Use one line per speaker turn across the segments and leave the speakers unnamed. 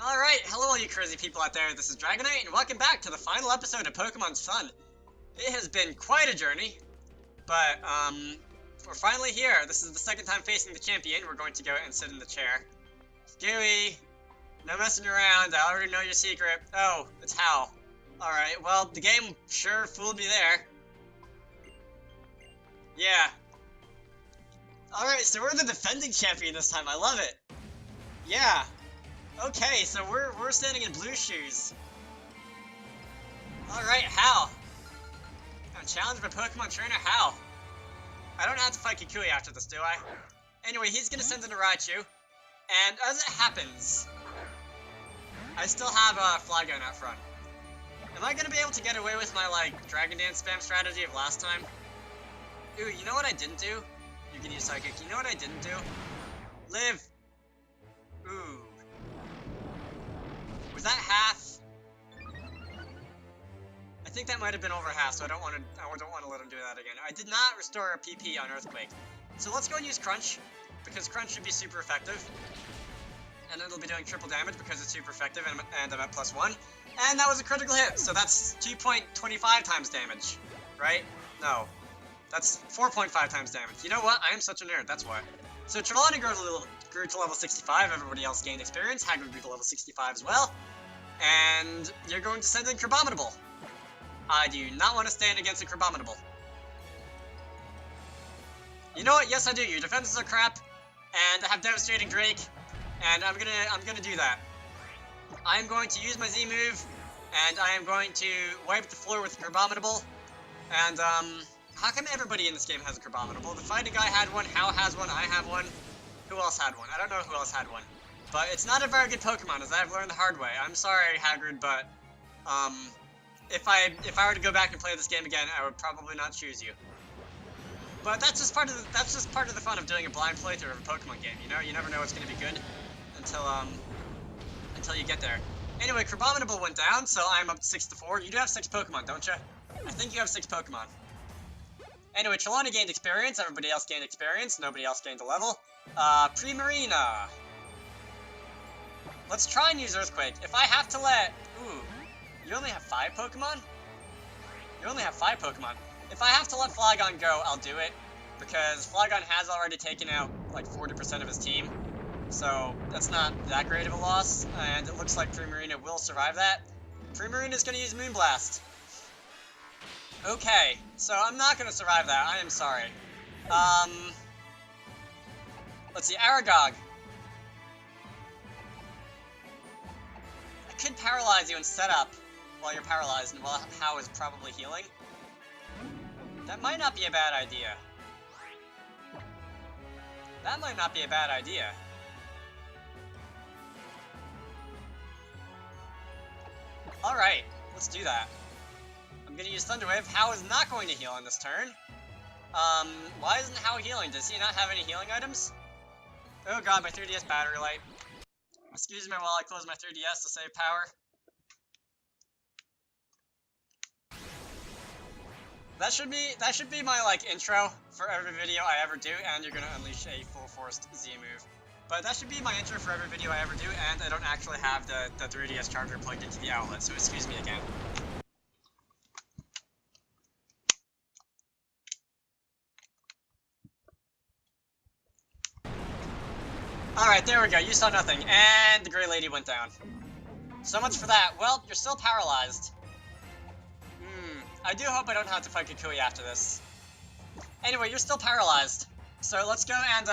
Alright, hello all you crazy people out there, this is Dragonite, and welcome back to the final episode of Pokemon Sun. It has been quite a journey, but, we're finally here. This is the second time facing the champion. We're going to go and sit in the chair. Gooey, no messing around, I already know your secret. Oh, it's Hal. Alright, well, the game sure fooled me there. Yeah. Alright, so we're the defending champion this time, I love it. Yeah. Okay, so we're standing in blue shoes. Alright, Hal. I'm challenged by Pokemon trainer Hal. I don't have to fight Kikui after this, do I? Anyway, he's gonna send in a Raichu. And as it happens, I still have a Flygon out front. Am I gonna be able to get away with my, like, DragoniteSpam strategy of last time? Ooh, you know what I didn't do? You can use Psychic. You know what I didn't do? Live! Ooh. Was that half? I think that might have been over half, so I don't want to let him do that again. I did not restore a PP on Earthquake. So let's go and use Crunch, because Crunch should be super effective. And it'll be doing triple damage because it's super effective and I'm at +1. And that was a critical hit, so that's 2.25 times damage, right? No. That's 4.5 times damage. You know what? I am such a nerd, that's why. So Trelawney grew to level 65, everybody else gained experience, Hagrid grew to level 65 as well. And you're going to send in Crabominable. I do not want to stand against a Crabominable. You know what? Yes, I do. Your defenses are crap, and I have Devastating Drake, and I'm gonna do that. I am going to use my Z move, and I am going to wipe the floor with Crabominable. And how come everybody in this game has a Crabominable? The fighting guy had one, Hal has one, I have one. Who else had one? I don't know who else had one. But it's not a very good Pokemon, as I've learned the hard way. I'm sorry, Hagrid, but if I were to go back and play this game again, I would probably not choose you. But that's just part of the fun of doing a blind playthrough of a Pokemon game. You know, you never know what's going to be good until you get there. Anyway, Crabominable went down, so I'm up to 6-4. You do have 6 Pokemon, don't you? I think you have 6 Pokemon. Anyway, Trelawney gained experience, everybody else gained experience, nobody else gained a level. Primarina. Let's try and use Earthquake. If I have to let... Ooh, you only have 5 Pokemon? You only have 5 Pokemon. If I have to let Flygon go, I'll do it. Because Flygon has already taken out, like, 40% of his team. So, that's not that great of a loss. And it looks like Primarina will survive that. Primarina's gonna use Moonblast. Okay, so I'm not gonna survive that. I am sorry. Let's see, Aragog. I could paralyze you and set up while you're paralyzed and while Hao is probably healing. That might not be a bad idea. That might not be a bad idea. Alright, let's do that. I'm gonna use Thunder Wave. Hao is not going to heal on this turn. Why isn't Hao healing? Does he not have any healing items? Oh god, my 3DS battery light. Excuse me while I close my 3DS to save power. That should be my, like, intro for every video I ever do, and you're gonna unleash a full forced Z move. But that should be my intro for every video I ever do, and I don't actually have the 3DS charger plugged into the outlet, so excuse me again. Alright, there we go, you saw nothing, and the Grey Lady went down. So much for that. Well, you're still paralyzed. I do hope I don't have to fight Kikui after this. Anyway, you're still paralyzed. So let's go and,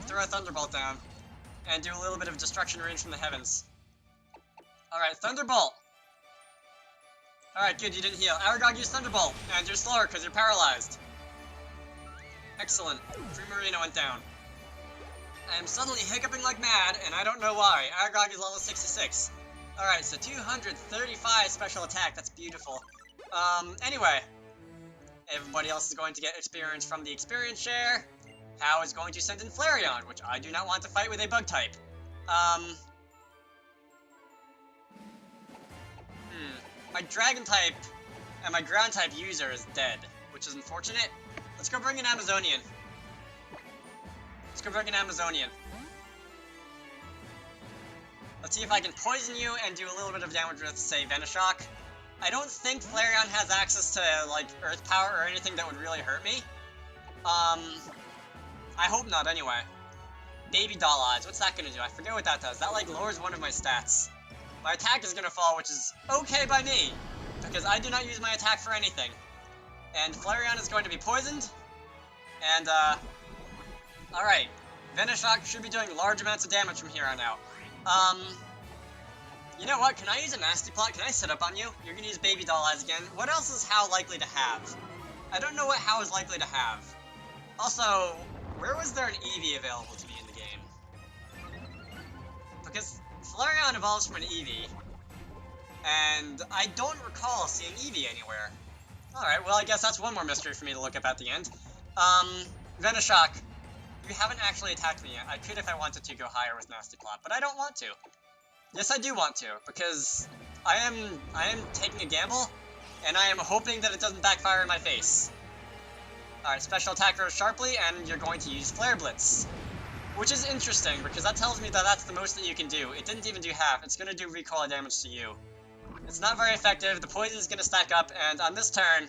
throw a Thunderbolt down. And do a little bit of destruction range from the heavens. Alright, Thunderbolt! Alright, good, you didn't heal. Aragog used Thunderbolt, and you're slower because you're paralyzed. Excellent. Primarina went down. I am suddenly hiccuping like mad, and I don't know why. Aragog is level 66. Alright, so 235 special attack, that's beautiful. Anyway. Everybody else is going to get experience from the experience share. Hao is going to send in Flareon, which I do not want to fight with a bug type. My dragon type and my ground type user is dead, which is unfortunate. Let's go bring an Amazonian. Let's go bring an Amazonian. Let's see if I can poison you and do a little bit of damage with, say, Venoshock. I don't think Flareon has access to, like, Earth Power or anything that would really hurt me. I hope not, anyway. Baby Doll Odds, what's that gonna do? I forget what that does. That, like, lowers one of my stats. My attack is gonna fall, which is okay by me, because I do not use my attack for anything. And Flareon is going to be poisoned, and, alright. Venoshock should be doing large amounts of damage from here on out. You know what? Can I use a Nasty Plot? Can I sit up on you? You're gonna use Baby Doll Eyes again. What else is How likely to have? I don't know what How is likely to have. Also, where was there an Eevee available to me in the game? Because Flareon evolves from an Eevee, and I don't recall seeing Eevee anywhere. Alright, well I guess that's one more mystery for me to look up at the end. Venoshock, you haven't actually attacked me yet. I could if I wanted to go higher with Nasty Plot, but I don't want to. Yes, I do want to, because I am taking a gamble, and I am hoping that it doesn't backfire in my face. Alright, special attack grows sharply, and you're going to use Flare Blitz. Which is interesting, because that tells me that that's the most that you can do. It didn't even do half. It's going to do recoil damage to you. It's not very effective, the poison is going to stack up, and on this turn,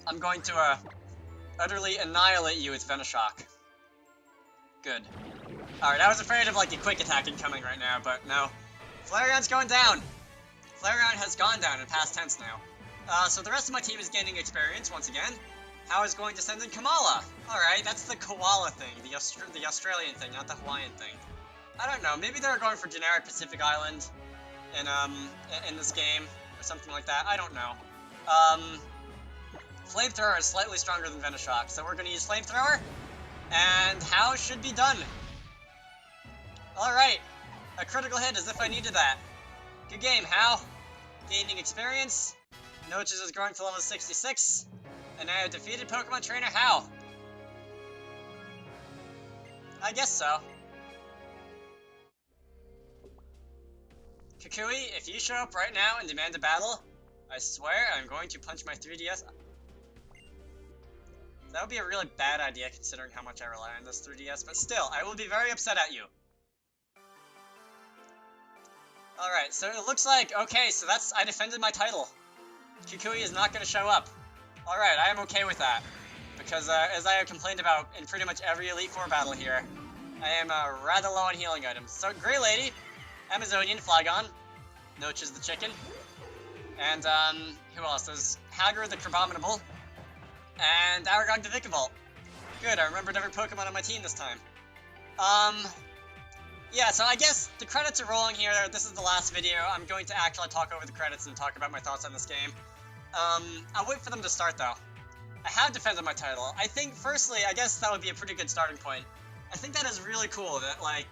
I'm going to, utterly annihilate you with Venoshock. Good. Alright, I was afraid of, like, a quick attack incoming right now, but no. Flareon's going down! Flareon has gone down in past tense now. So the rest of my team is gaining experience once again. How is going to send in Kamala? Alright, that's the koala thing, the Australian thing, not the Hawaiian thing. I don't know, maybe they're going for generic Pacific Island in this game, or something like that, I don't know. Flamethrower is slightly stronger than Venoshock, so we're gonna use Flamethrower, and How should be done. Alright, a critical hit as if I needed that. Good game, How. Gaining experience. Noches is growing to level 66. And I have defeated Pokemon Trainer How. I guess so. Kukui, if you show up right now and demand a battle, I swear I'm going to punch my 3DS. That would be a really bad idea considering how much I rely on this 3DS, but still, I will be very upset at you. Alright, so it looks like, okay, so I defended my title. Kukui is not going to show up. Alright, I am okay with that. Because, as I have complained about in pretty much every Elite Four battle here, I am rather low on healing items. So, Grey Lady, Amazonian, Flygon, Noches the Chicken, and, who else? There's Hagar the Crabominable, and Aragog the Vikavolt. Good, I remembered every Pokemon on my team this time. Yeah, so I guess the credits are rolling here. This is the last video. I'm going to actually talk over the credits and talk about my thoughts on this game. I'll wait for them to start, though. I have defended my title. I think, firstly, I guess that would be a pretty good starting point. I think that is really cool that, like,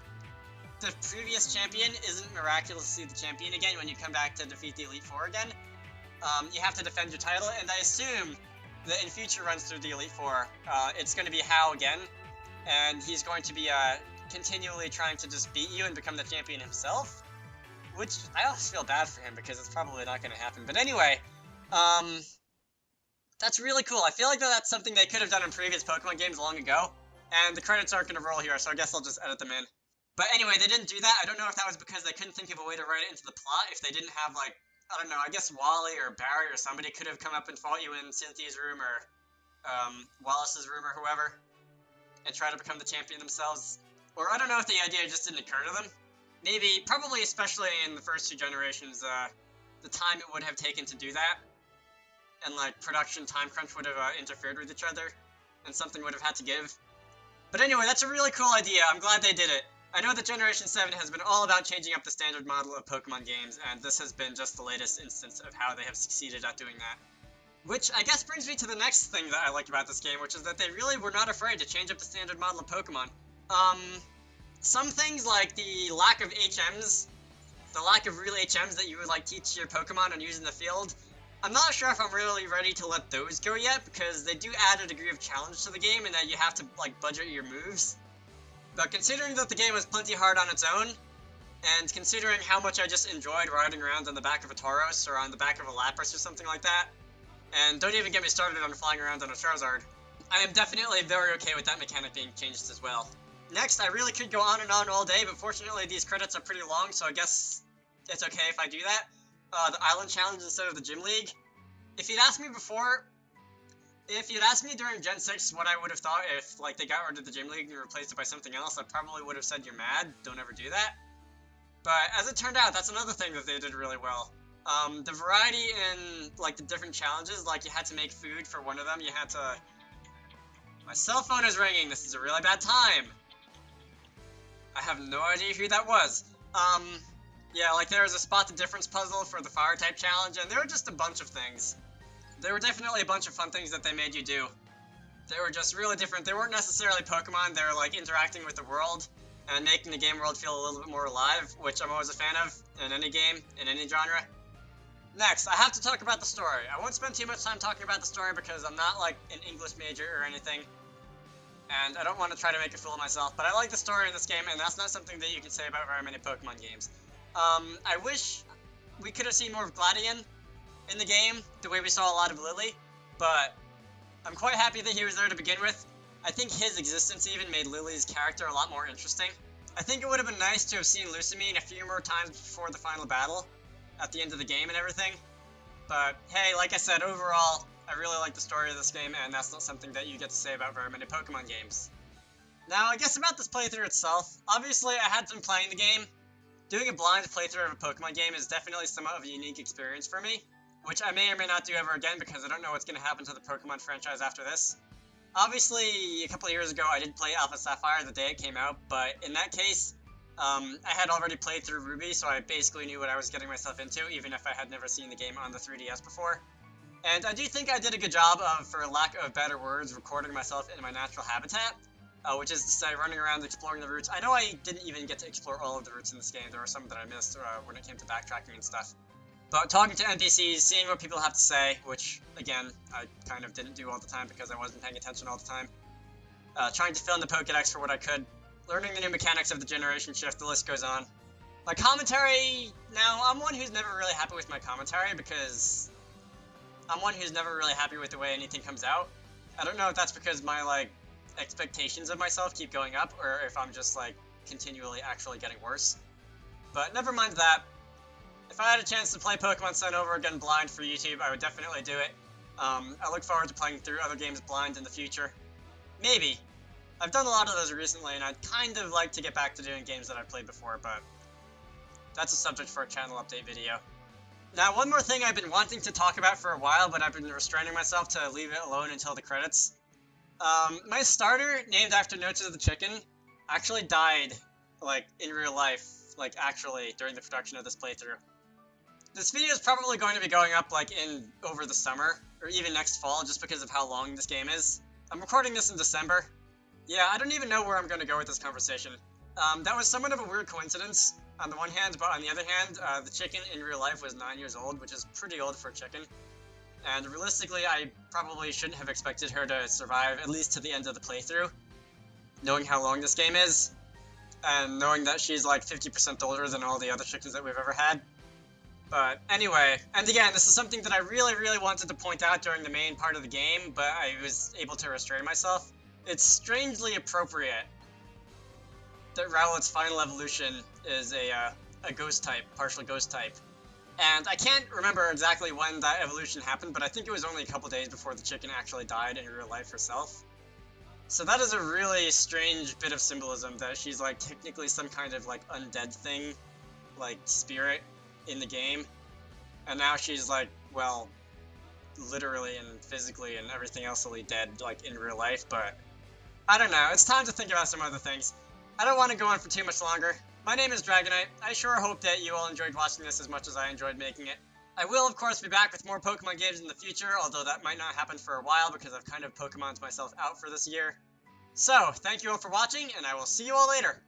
the previous champion isn't miraculously the champion again when you come back to defeat the Elite Four again. You have to defend your title, and I assume that in future runs through the Elite Four, it's going to be How again, and he's going to be, continually trying to just beat you and become the champion himself, which I always feel bad for him because it's probably not going to happen. But anyway, that's really cool. I feel like that's something they could have done in previous Pokemon games long ago, and the credits aren't going to roll here, so I guess I'll just edit them in. But anyway, they didn't do that. I don't know if that was because they couldn't think of a way to write it into the plot, if they didn't have, like, I don't know, I guess Wally or Barry or somebody could have come up and fought you in Cynthia's room or, Wallace's room or whoever, and try to become the champion themselves. Or I don't know if the idea just didn't occur to them. Maybe, probably especially in the first two generations, the time it would have taken to do that, and like production time crunch would have interfered with each other, and something would have had to give. But anyway, that's a really cool idea. I'm glad they did it. I know that Generation 7 has been all about changing up the standard model of Pokemon games, and this has been just the latest instance of how they have succeeded at doing that. Which I guess brings me to the next thing that I like about this game, which is that they really were not afraid to change up the standard model of Pokemon. Some things like the lack of HMs, the lack of real HMs that you would, like, teach your Pokemon and use in the field, I'm not sure if I'm really ready to let those go yet, because they do add a degree of challenge to the game, and that you have to, like, budget your moves. But considering that the game was plenty hard on its own, and considering how much I just enjoyed riding around on the back of a Tauros, or on the back of a Lapras or something like that, and don't even get me started on flying around on a Charizard, I am definitely very okay with that mechanic being changed as well. Next, I really could go on and on all day, but fortunately these credits are pretty long, so I guess it's okay if I do that. The Island Challenge instead of the Gym League. If you'd asked me before, if you'd asked me during Gen 6 what I would have thought if, like, they got rid of the Gym League and replaced it by something else, I probably would have said you're mad, don't ever do that. But as it turned out, that's another thing that they did really well. The variety in, like, the different challenges, like, you had to make food for one of them, you had to... My cell phone is ringing, this is a really bad time. I have no idea who that was. Yeah, like, there was a spot the difference puzzle for the fire type challenge, and there were just a bunch of things. There were definitely a bunch of fun things that they made you do. They were just really different. They weren't necessarily Pokemon, they were, like, interacting with the world and making the game world feel a little bit more alive, which I'm always a fan of in any game, in any genre. Next, I have to talk about the story. I won't spend too much time talking about the story because I'm not, like, an English major or anything, and I don't want to try to make a fool of myself, but I like the story in this game, and that's not something that you can say about very many Pokemon games. I wish we could have seen more of Gladion in the game, the way we saw a lot of Lily, but I'm quite happy that he was there to begin with. I think his existence even made Lily's character a lot more interesting. I think it would have been nice to have seen Lucamine a few more times before the final battle, at the end of the game and everything. But hey, like I said, overall, I really like the story of this game, and that's not something that you get to say about very many Pokemon games. Now, I guess about this playthrough itself, obviously I had been playing the game. Doing a blind playthrough of a Pokemon game is definitely somewhat of a unique experience for me, which I may or may not do ever again because I don't know what's going to happen to the Pokemon franchise after this. Obviously, a couple of years ago, I did play Alpha Sapphire the day it came out, but in that case, I had already played through Ruby, so I basically knew what I was getting myself into, even if I had never seen the game on the 3DS before. And I do think I did a good job of, for lack of better words, recording myself in my natural habitat, which is to say running around exploring the routes. I know I didn't even get to explore all of the routes in this game. There were some that I missed when it came to backtracking and stuff. But talking to NPCs, seeing what people have to say, which, again, I kind of didn't do all the time because I wasn't paying attention all the time. Trying to fill in the Pokedex for what I could. Learning the new mechanics of the generation shift, the list goes on. My commentary, now, I'm one who's never really happy with my commentary because I'm one who's never really happy with the way anything comes out. I don't know if that's because my, like, expectations of myself keep going up or if I'm just, like, continually actually getting worse. But never mind that. If I had a chance to play Pokemon Sun over again blind for YouTube, I would definitely do it. I look forward to playing through other games blind in the future. Maybe. I've done a lot of those recently, and I'd kind of like to get back to doing games that I've played before, but that's a subject for a channel update video. Now, one more thing I've been wanting to talk about for a while, but I've been restraining myself to leave it alone until the credits. My starter, named after Notes of the Chicken, actually died, like, in real life, like, actually, during the production of this playthrough. This video is probably going to be going up, like, over the summer, or even next fall, just because of how long this game is. I'm recording this in December. Yeah, I don't even know where I'm going to go with this conversation. That was somewhat of a weird coincidence, on the one hand, but on the other hand, the chicken in real life was 9 years old, which is pretty old for a chicken. And realistically, I probably shouldn't have expected her to survive, at least to the end of the playthrough, knowing how long this game is, and knowing that she's like 50% older than all the other chickens that we've ever had. But anyway, and again, this is something that I really wanted to point out during the main part of the game, but I was able to restrain myself. It's strangely appropriate that Rowlet's final evolution is a ghost type, partial ghost type. And I can't remember exactly when that evolution happened, but I think it was only a couple days before the chicken actually died in real life herself. So that is a really strange bit of symbolism, that she's like technically some kind of like undead thing, like spirit in the game. And now she's like, well, literally and physically and everything else dead, like in real life, but I don't know, it's time to think about some other things. I don't want to go on for too much longer. My name is Dragonite. I sure hope that you all enjoyed watching this as much as I enjoyed making it. I will, of course, be back with more Pokemon games in the future, although that might not happen for a while because I've kind of Pokemoned myself out for this year. So, thank you all for watching, and I will see you all later.